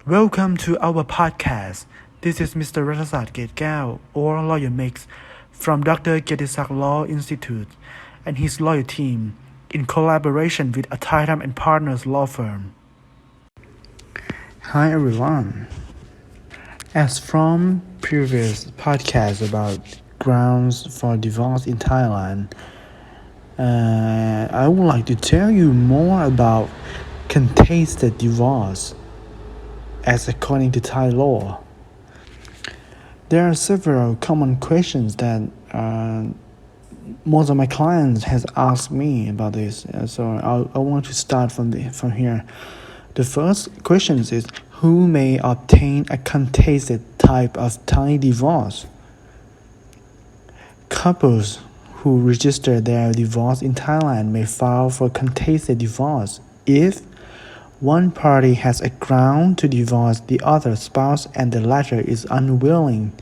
Welcome to our podcast. This is Mr. รัฐศาสตร์ เกตแก้ว or Lawyer Mix from Dr. เกียรติศักดิ์ Law Institute and his lawyer team in collaboration with Untitled and Partners Law Firm. Hi everyone. As from previous podcasts about grounds for divorce in Thailand, I would like to tell you more about contested divorce as according to Thai law. There are several common questions that most of my clients has asked me about this, so I want to start from here. The first question is who may obtain a contested type of Thai divorce? Couples who register their divorce in Thailand may file for contested divorce if one party has a ground to divorce the other spouse and the latter is unwilling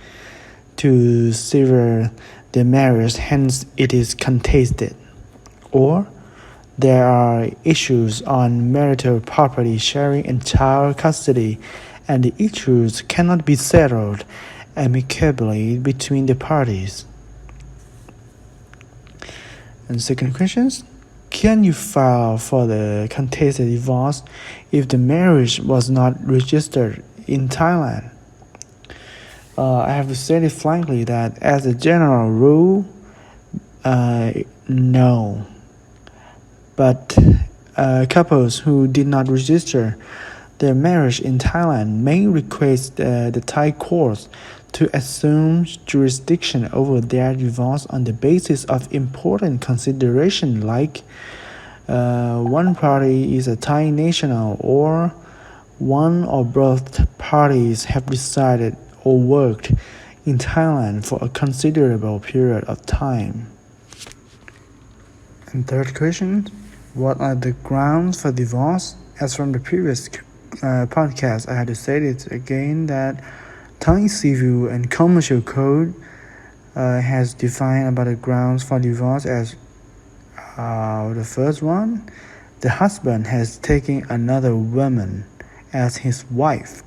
to sever the marriage, hence it is contested. Or there are issues on marital property sharing and child custody, and the issues cannot be settled amicably between the parties. And second question, can you file for the contested divorce if the marriage was not registered in Thailand? I have to say it frankly that as a general rule, no. But couples who did not register their marriage in Thailand may request the Thai courts to assume jurisdiction over their divorce on the basis of important consideration like one party is a Thai national or one or both parties have resided or worked in Thailand for a considerable period of time. And third question, what are the grounds for divorce? As from the previous podcast, I had to say it again that Thai Civil and Commercial Code has defined about the grounds for divorce as the first one, the husband has taken another woman as his wife,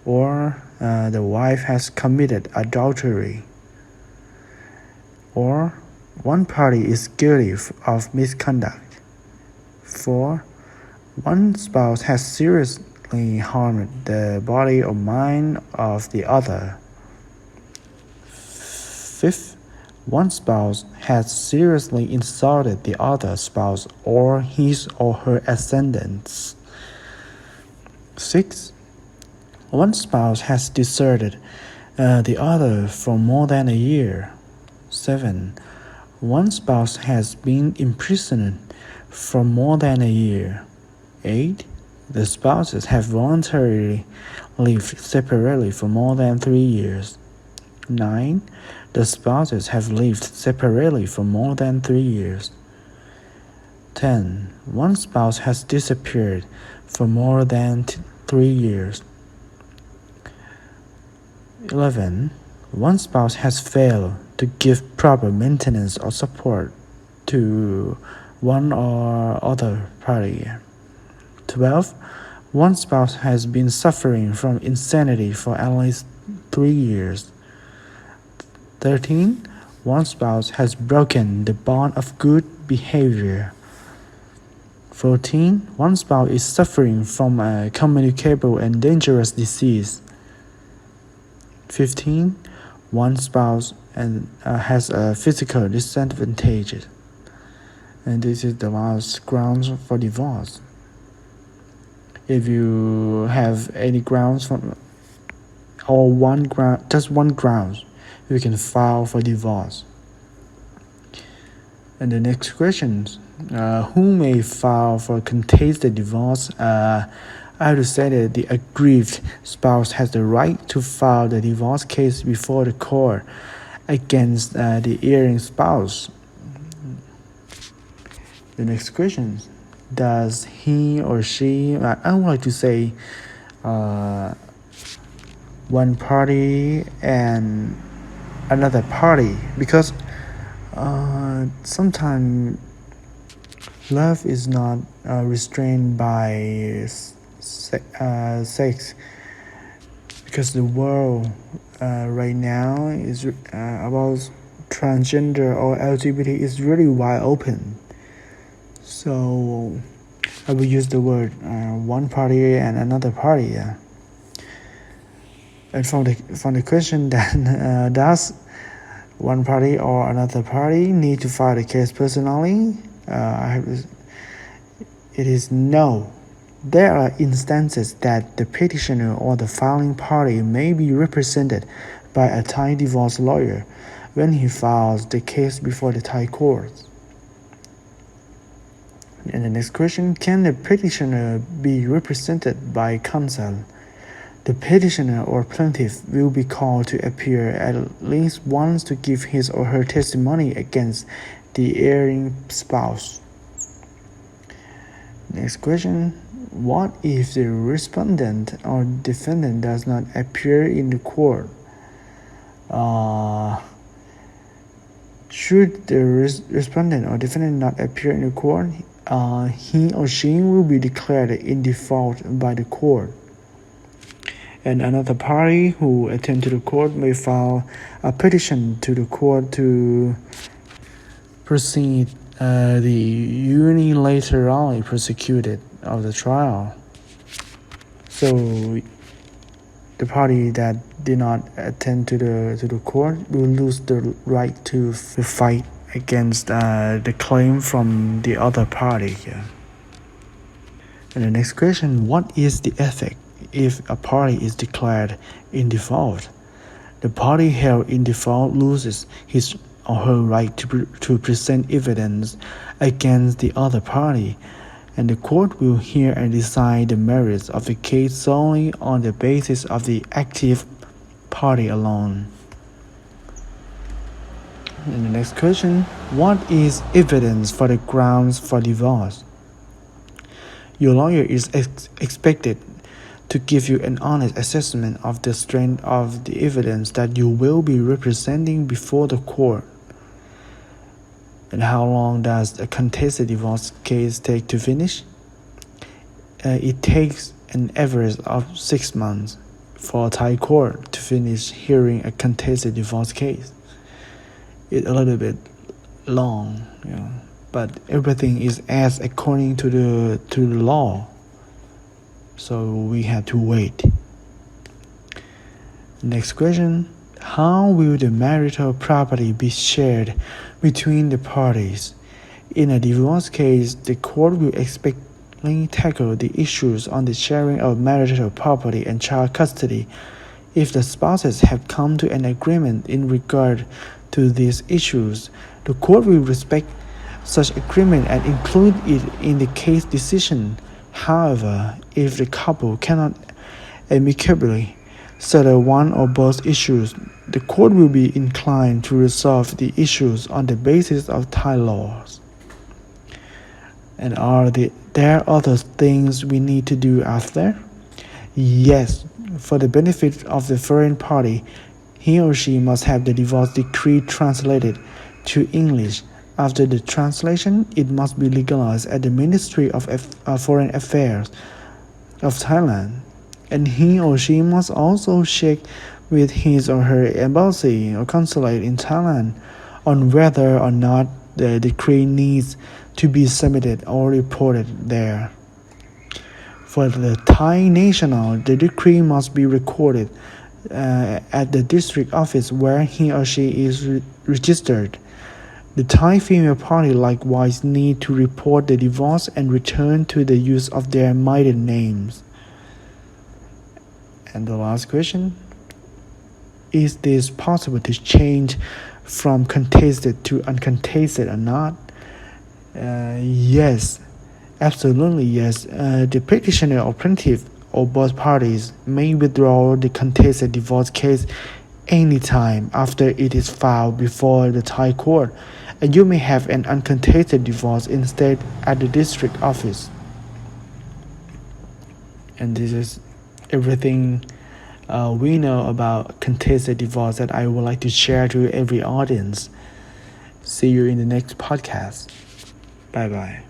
or the wife has committed adultery, or one party is guilty of misconduct. 4. One spouse has seriously harmed the body or mind of the other. 5. One spouse has seriously insulted the other spouse or his or her ascendants. 6. One spouse has deserted the other for more than a year. 7. One spouse has been imprisoned for more than a year. 8. The spouses have voluntarily lived separately for more than 3 years. 9. The spouses have lived separately for more than 3 years. 10. One spouse has disappeared for more than 3 years. 11. One spouse has failed to give proper maintenance or support to one or other party. 12. One spouse has been suffering from insanity for at least 3 years. 13. One spouse has broken the bond of good behavior. 14. One spouse is suffering from a communicable and dangerous disease. 15. One spouse has a physical disadvantage. And this is the last grounds for divorce. If you have any grounds for, or just one ground, you can file for divorce. And the next question, who may file for contested divorce? I have to say that the aggrieved spouse has the right to file the divorce case before the court against the erring spouse. The next question, does he or she, I would like to say one party and another party, because sometimes love is not restrained by sex, because the world right now is about transgender or LGBT is really wide open. So I will use the word one party and another party. Yeah. And from the question that does one party or another party need to file the case personally? It is no. There are instances that the petitioner or the filing party may be represented by a Thai divorce lawyer when he files the case before the Thai courts. And the next question, can the petitioner be represented by counsel? The petitioner or plaintiff will be called to appear at least once to give his or her testimony against the erring spouse. Next question, what if the respondent or defendant does not appear in the court? Should the respondent or defendant not appear in the court, he or she will be declared in default by the court. And another party who attend to the court may file a petition to the court to proceed the unilaterally prosecuted of the trial. So the party that did not attend to the court will lose the right to fight against the claim from the other party. Yeah. And the next question, what is the effect if a party is declared in default? The party held in default loses his or her right to present evidence against the other party, and the court will hear and decide the merits of the case solely on the basis of the active party alone. And the next question, what is evidence for the grounds for divorce? Your lawyer is expected to give you an honest assessment of the strength of the evidence that you will be representing before the court. And how long does a contested divorce case take to finish? It takes an average of 6 months for a Thai court to finish hearing a contested divorce case. It's a little bit long, but everything is as according to the law. So we have to wait. Next question, how will the marital property be shared between the parties? In a divorce case, the court will expectly tackle the issues on the sharing of marital property and child custody. If the spouses have come to an agreement in regard to these issues, the court will respect such agreement and include it in the case decision. However, if the couple cannot amicably settle one or both issues, the court will be inclined to resolve the issues on the basis of Thai laws. And are there other things we need to do after? Yes, for the benefit of the foreign party, he or she must have the divorce decree translated to English. After the translation, it must be legalized at the Ministry of Foreign Affairs of Thailand, and he or she must also check with his or her embassy or consulate in Thailand on whether or not the decree needs to be submitted or reported there. For the Thai national, the decree must be recorded at the district office where he or she is registered. The Thai female party likewise need to report the divorce and return to the use of their maiden names. And the last question, is this possible to change from contested to uncontested or not? Yes, absolutely yes. The petitioner or plaintiff or both parties may withdraw the contested divorce case anytime after it is filed before the Thai court, and you may have an uncontested divorce instead at the district office. And this is everything we know about contested divorce that I would like to share to every audience. See you in the next podcast. Bye bye.